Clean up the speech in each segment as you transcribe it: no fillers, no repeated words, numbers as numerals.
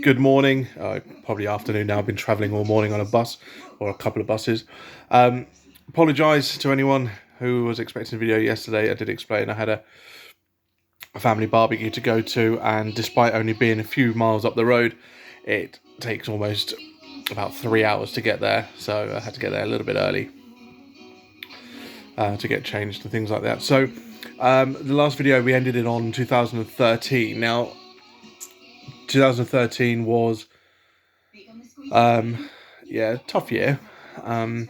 Good morning, probably afternoon now. I've been travelling all morning on a bus or a couple of buses. Um, Apologise to anyone who was expecting a video yesterday. I did explain I had a family barbecue to go to, and despite only being a few miles up the road, it takes almost about 3 hours to get there. So I had to get there a little bit early to get changed and things like that. So the last video we ended it on 2013. Now, 2013 was yeah, tough year. Um,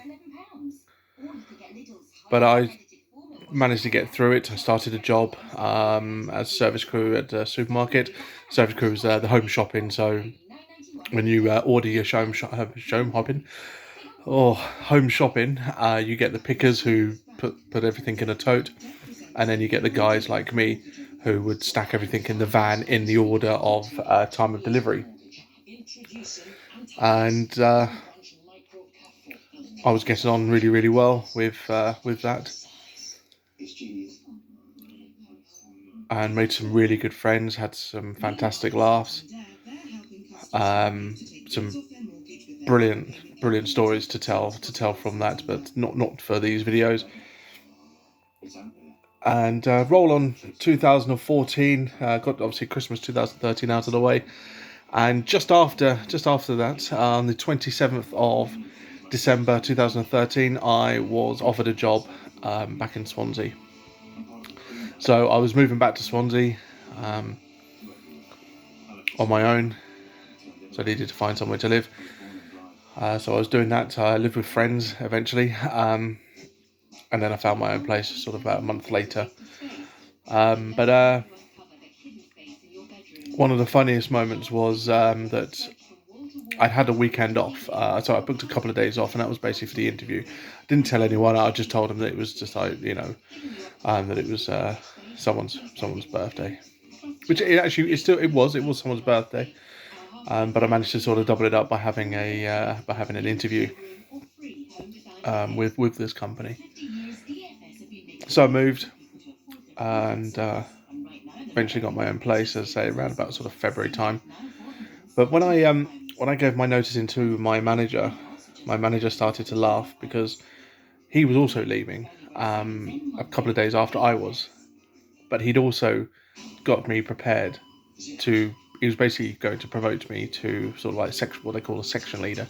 but I managed to get through it. I started a job as service crew at a supermarket. Service crew is the home shopping. So when you order your home hopping or home shopping, you get the pickers who put everything in a tote, and then you get the guys like me who would stack everything in the van in the order of time of delivery. And I was getting on really, really well with that, and made some really good friends. Had some fantastic laughs. Some brilliant stories to tell from that, but not for these videos. And roll on 2014. Got obviously Christmas 2013 out of the way, and just after that, on the 27th of December 2013, I was offered a job back in Swansea. So I was moving back to Swansea on my own, so I needed to find somewhere to live. So I was doing that. I lived with friends eventually, and then I found my own place sort of about a month later. But one of the funniest moments was that I'd had a weekend off, so I booked a couple of days off, and that was basically for the interview. Didn't tell anyone. I just told them that it was just that it was someone's birthday, which it was someone's birthday. But I managed to sort of double it up by having an interview with this company. So I moved and eventually got my own place, as I say, around about sort of February time. But when I gave my notice into my manager started to laugh because he was also leaving a couple of days after I was, but he'd also got me prepared to. He was basically going to promote me to sort of like what they call a section leader,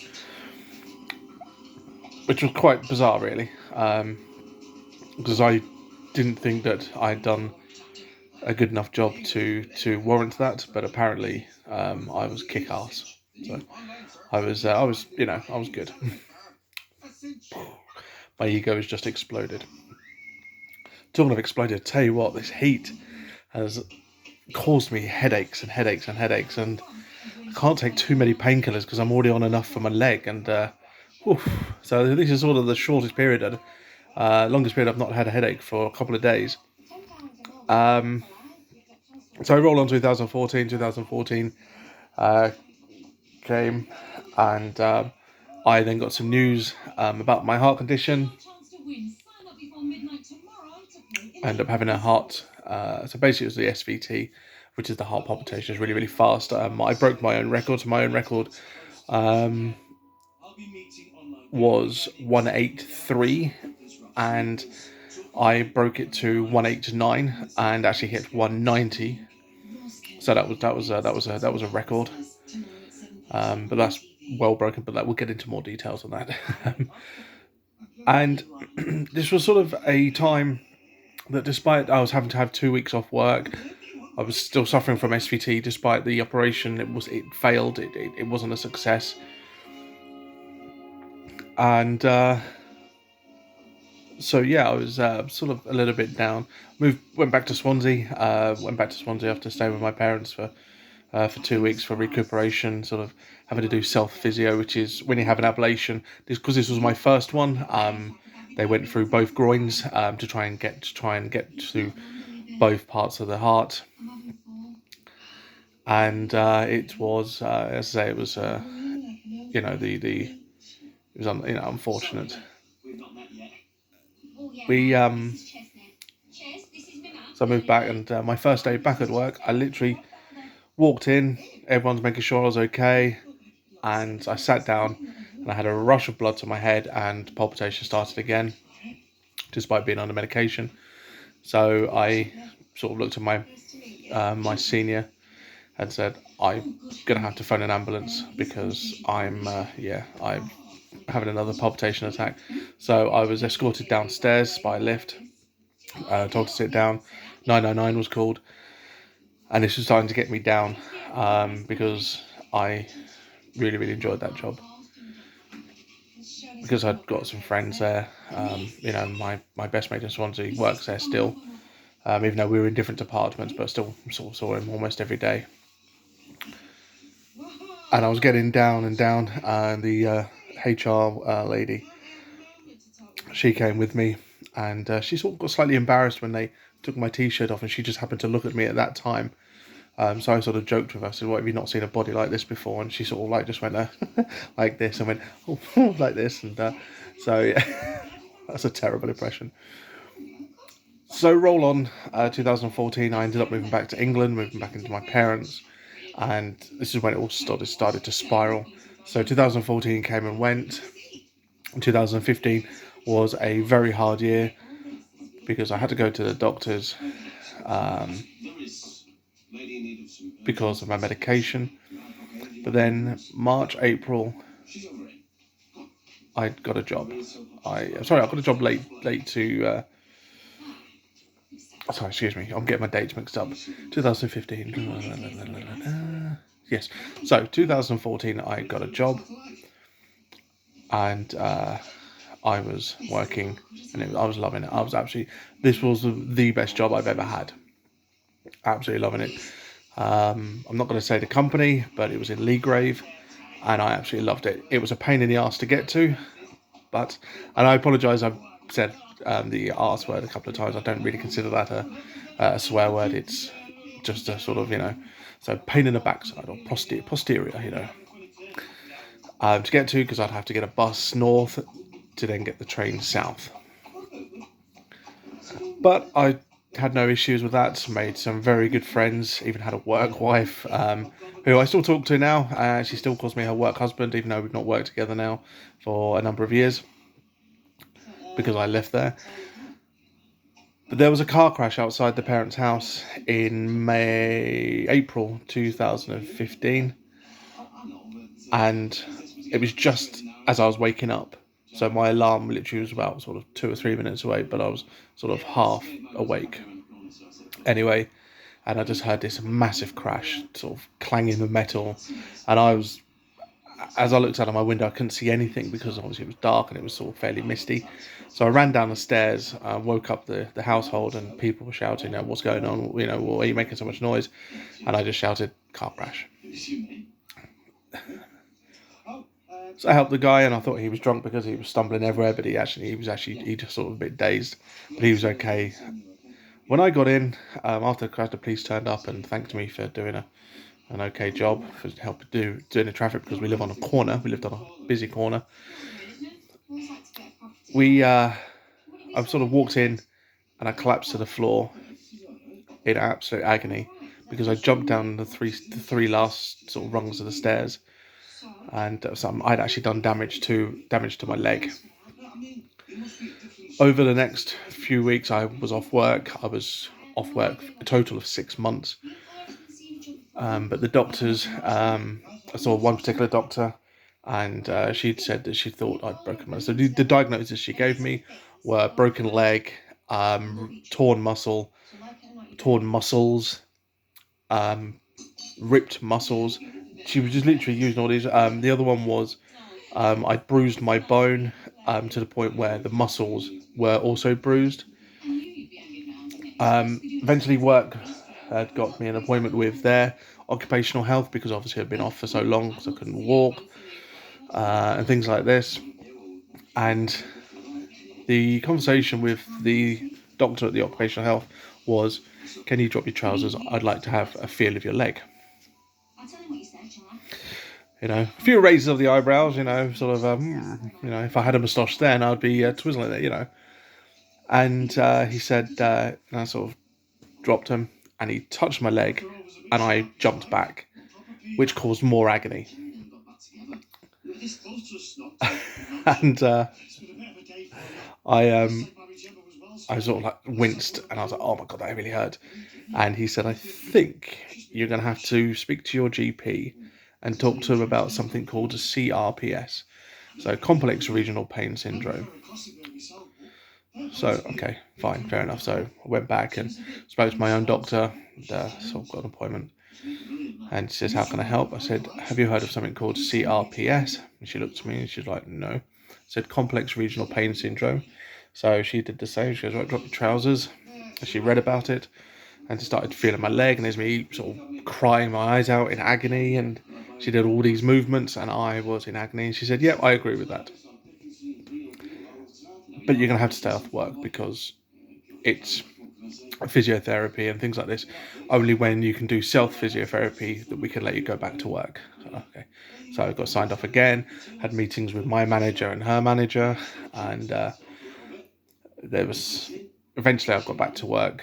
which was quite bizarre, really, because I didn't think that I'd done a good enough job to warrant that, but apparently I was kick ass. So I was good. My ego has just exploded. Talking of exploded, tell you what, this heat has caused me headaches and headaches and headaches, and I can't take too many painkillers because I'm already on enough for my leg. And so this is sort of the shortest period, longest period I've not had a headache for a couple of days. So I roll on 2014. 2014 came, and I then got some news about my heart condition. I ended up having a heart. So basically, it was the SVT, which is the heart palpitation. Is really, really fast. I broke my own record. So my own record was 183, and I broke it to 189, and actually hit 190. So that was a record. But that's well broken. But we'll get into more details on that. And this was sort of a time that, despite I was having to have 2 weeks off work, I was still suffering from SVT. Despite the operation, it failed. It wasn't a success. And so yeah, I was sort of a little bit down. Went back to Swansea. Went back to Swansea after staying with my parents for 2 weeks for recuperation. Sort of having to do self physio, which is when you have an ablation. Because this was my first one. They went through both groins to try and get to both parts of the heart, and it was, as I say, it was it was unfortunate. We So I moved back, and my first day back at work, I literally walked in, everyone's making sure I was okay, and I sat down and I had a rush of blood to my head and palpitation started again, despite being under medication. So I sort of looked at my senior and said, I'm gonna have to phone an ambulance because I'm having another palpitation attack. So I was escorted downstairs by a lift, told to sit down. 999 was called, and this was starting to get me down, because I really, really enjoyed that job, because I'd got some friends there. My best mate in Swansea works there still, even though we were in different departments, but still sort of saw him almost every day. And I was getting down and down, and the HR lady, she came with me, and she sort of got slightly embarrassed when they took my t-shirt off, and she just happened to look at me at that time. So I sort of joked with her. I said, "What, have you not seen a body like this before?" And she sort of like just went like this and went, "Oh," like this, and so yeah, that's a terrible impression. So roll on, 2014. I ended up moving back to England, moving back into my parents, and this is when it all started to spiral. So 2014 came and went. 2015 was a very hard year because I had to go to the doctors, because of my medication. But then March, April, I got a job. I got a job late to. Sorry, excuse me. I'm getting my dates mixed up. 2015. Yes. So 2014, I got a job, and I was working, and I was loving it. This was the best job I've ever had. Absolutely loving it. I'm not going to say the company, but it was in Leagrave, and I absolutely loved it. It was a pain in the arse to get to, and I apologise, I've said the arse word a couple of times. I don't really consider that a swear word. It's just a sort of, so pain in the backside, or posterior, to get to, because I'd have to get a bus north to then get the train south. But I had no issues with that. Made some very good friends. Even had a work wife, who I still talk to now. She still calls me her work husband, even though we've not worked together now for a number of years because I left there. But there was a car crash outside the parents' house in April 2015, and it was just as I was waking up. So my alarm literally was about sort of 2 or 3 minutes away, but I was sort of half awake. Anyway, and I just heard this massive crash, sort of clanging of metal, and as I looked out of my window, I couldn't see anything because obviously it was dark and it was sort of fairly misty. So I ran down the stairs, woke up the household, and people were shouting, "What's going on? Why are you making so much noise?" And I just shouted, "Car crash." So I helped the guy, and I thought he was drunk because he was stumbling everywhere, but he just sort of a bit dazed, but he was okay. When I got in, after the crash, the police turned up and thanked me for doing an okay job, for helping doing the traffic, because we live on a corner. We lived on a busy corner. I sort of walked in, and I collapsed to the floor in absolute agony because I jumped down the three last sort of rungs of the stairs, and I'd actually done damage to my leg. Over the next few weeks, I was off work. I was off work a total of 6 months. But the doctors, I saw one particular doctor, and she'd said that she thought I'd broken my. So the diagnosis she gave me were broken leg, torn muscle, torn muscles, ripped muscles. She was just literally using all these. The other one was I bruised my bone to the point where the muscles were also bruised. Eventually, work had got me an appointment with their occupational health, because obviously I'd been off for so long, so I couldn't walk, and things like this. And the conversation with the doctor at the occupational health was, "Can you drop your trousers? I'd like to have a feel of your leg." A few raises of the eyebrows, sort of, if I had a moustache then, I'd be twizzling it, And he said, and I sort of dropped him, and he touched my leg, and I jumped back, which caused more agony. And I I sort of like winced, and I was like, "Oh my god, that really hurt." And he said, "I think you're going to have to speak to your GP and talk to him about something called a CRPS, so complex regional pain syndrome." So, okay, fine, fair enough. So I went back and spoke to my own doctor, and, sort of got an appointment. And she says, "How can I help?" I said, "Have you heard of something called CRPS?" And she looked at me and she's like, "No." I said, "Complex regional pain syndrome." So she did the same. She goes, "Right, drop your trousers." And she read about it and started feeling my leg, and there's me sort of crying my eyes out in agony. And she did all these movements, and I was in agony. And she said, "Yep, I agree with that. But you're going to have to stay off work because it's physiotherapy and things like this. Only when you can do self physiotherapy that we can let you go back to work." So, okay. So I got signed off again, had meetings with my manager and her manager, and there was eventually I got back to work,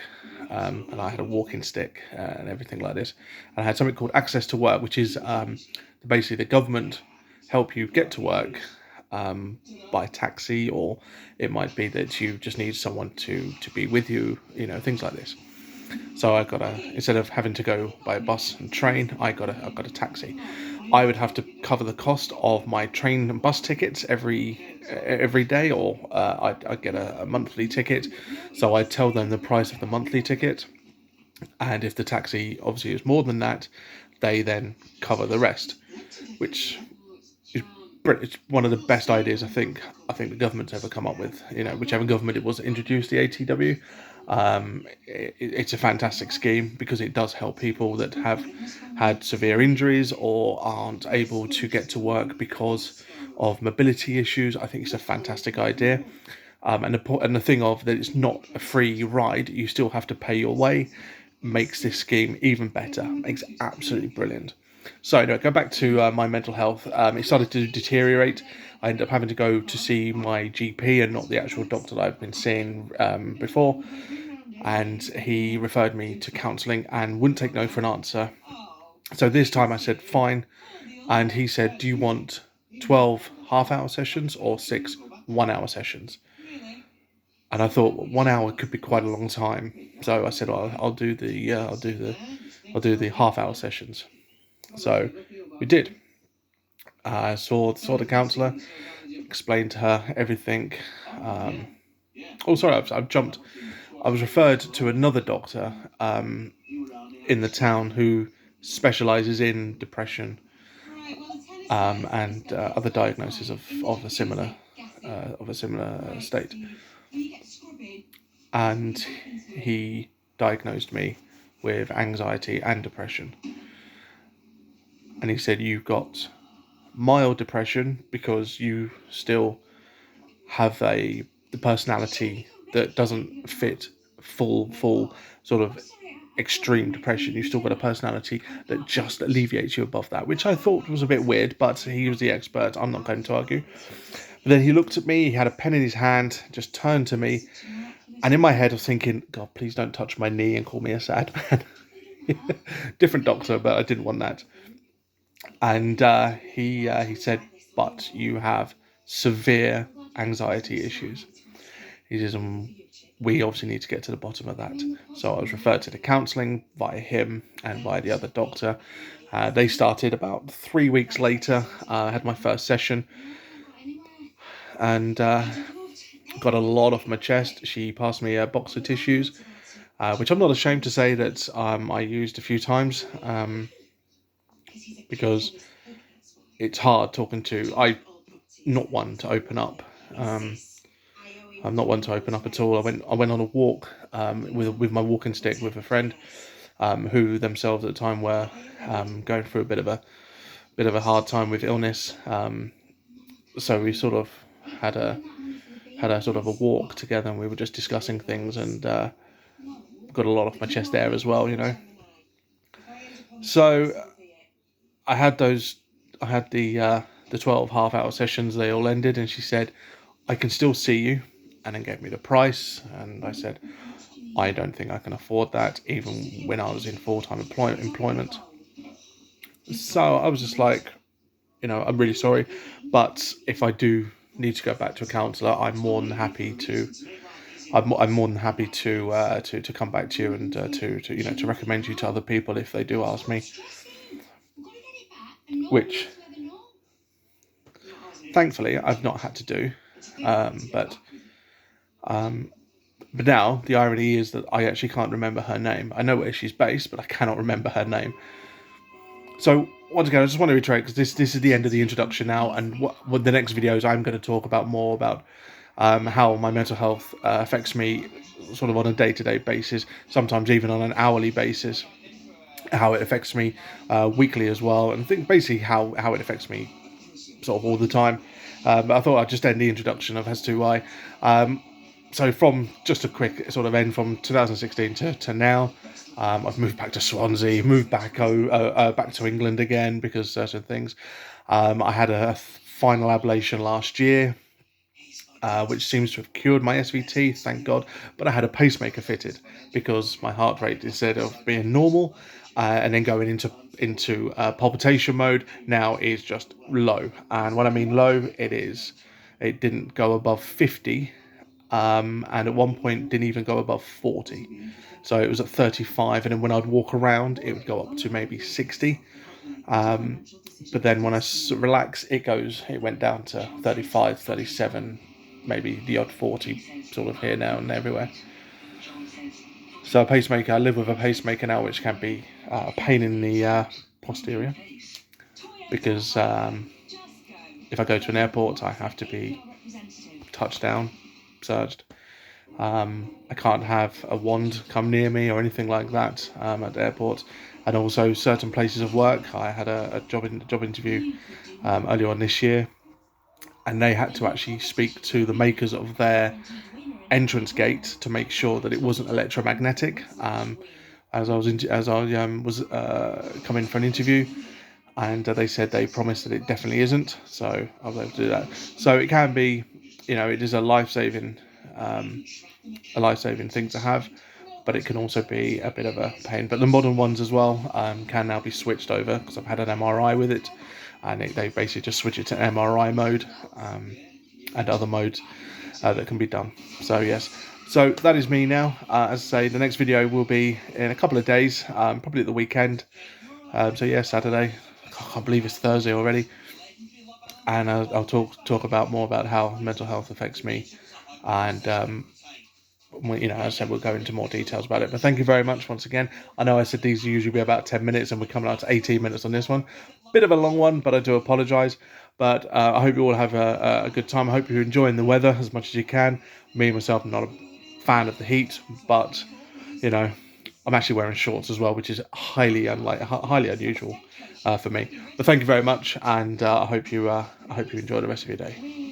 and I had a walking stick and everything like this. And I had something called Access to Work, which is basically the government help you get to work by taxi, or it might be that you just need someone to be with you, things like this. So I got instead of having to go by bus and train, I got a taxi. I would have to cover the cost of my train and bus tickets every day, or I'd get a monthly ticket. So I'd tell them the price of the monthly ticket, and if the taxi obviously is more than that, they then cover the rest, which is it's one of the best ideas I think the government's ever come up with. Whichever government it was that introduced the ATW, it's a fantastic scheme because it does help people that have had severe injuries or aren't able to get to work because of mobility issues. I think it's a fantastic idea. And the thing of that it's not a free ride, you still have to pay your way, makes this scheme even better, makes it absolutely brilliant. So anyway, go back to my mental health. It started to deteriorate. I ended up having to go to see my GP and not the actual doctor that I've been seeing before. And he referred me to counselling and wouldn't take no for an answer. So this time I said, fine. And he said, "Do you want 12 half-hour sessions or 6 one-hour sessions?" And I thought, well, 1 hour could be quite a long time. So I said, well, I'll do the half-hour sessions. So we did. I saw the counsellor, explained to her everything. Oh, sorry, I've jumped. I was referred to another doctor in the town who specialises in depression and other diagnoses of a similar state. And he diagnosed me with anxiety and depression. And he said, "You've got mild depression because you still have the personality that doesn't fit full sort of extreme depression. You've still got a personality that just alleviates you above that," which I thought was a bit weird, but he was the expert. I'm not going to argue. But then he looked at me, he had a pen in his hand, just turned to me, and in my head I was thinking, God, please don't touch my knee and call me a sad man. Different doctor, but I didn't want that. And he said, "But you have severe anxiety issues." He says, "We obviously need to get to the bottom of that." So I was referred to the counselling via him and via the other doctor. They started about 3 weeks later. I had my first session and got a lot off my chest. She passed me a box of tissues, which I'm not ashamed to say that I used a few times because it's hard talking to. Not one to open up. I'm not one to open up at all. I went on a walk with my walking stick with a friend who themselves at the time were going through a bit of a hard time with illness. So we sort of had a sort of a walk together, and we were just discussing things, and got a lot off my chest there as well. So I had those. I had the 12 half-hour sessions. They all ended, and she said, "I can still see you," and then gave me the price. And I said, I don't think I can afford that, even when I was in full-time employment. So I was just like, I'm really sorry, but if I do need to go back to a counsellor, I'm more than happy to. I'm more than happy to come back to you and to recommend you to other people if they do ask me, which thankfully I've not had to do. But now the irony is that I actually can't remember her name. I know where she's based, but I cannot remember her name. So once again, I just want to reiterate, because this is the end of the introduction now, and what the next videos I'm going to talk about more about how my mental health affects me sort of on a day-to-day basis, sometimes even on an hourly basis, how it affects me weekly as well, and I think basically how it affects me sort of all the time. But I thought I'd just end the introduction of as to why. So from just a quick sort of end from 2016 to now, I've moved back to Swansea, moved back back to England again because certain things. I had a final ablation last year, which seems to have cured my SVT, thank God. But I had a pacemaker fitted because my heart rate, instead of being normal and then going into palpitation mode, now is just low. And when I mean low, it didn't go above 50, and at one point didn't even go above 40. So it was at 35, and then when I'd walk around, it would go up to maybe 60. But then when I relax, it went down to 35, 37, maybe the odd 40, sort of here, now, and everywhere. So a pacemaker, I live with a pacemaker now, which can be a pain in the posterior, because if I go to an airport, I have to be touched down, surged. I can't have a wand come near me or anything like that at the airport. And also certain places of work. I had a job interview earlier on this year, and they had to actually speak to the makers of their entrance gate to make sure that it wasn't electromagnetic. As I was coming for an interview, and they said they promised that it definitely isn't. So I was able to do that. So it can be, it is a life-saving thing to have, but it can also be a bit of a pain. But the modern ones as well can now be switched over, because I've had an MRI with it, and they basically just switch it to MRI mode and other modes that can be done. So yes, so that is me now. As I say, the next video will be in a couple of days, probably at the weekend. So yeah, Saturday. I can't believe it's Thursday already. And I'll talk about more about how mental health affects me, and as I said, we'll go into more details about it. But thank you very much once again. I know I said these usually be about 10 minutes, and we're coming out to 18 minutes on this one. Bit of a long one, but I do apologise. But I hope you all have a good time. I hope you're enjoying the weather as much as you can. Me, myself, I'm not a fan of the heat, but, I'm actually wearing shorts as well, which is highly unusual for me. But thank you very much, and I hope you enjoy the rest of your day.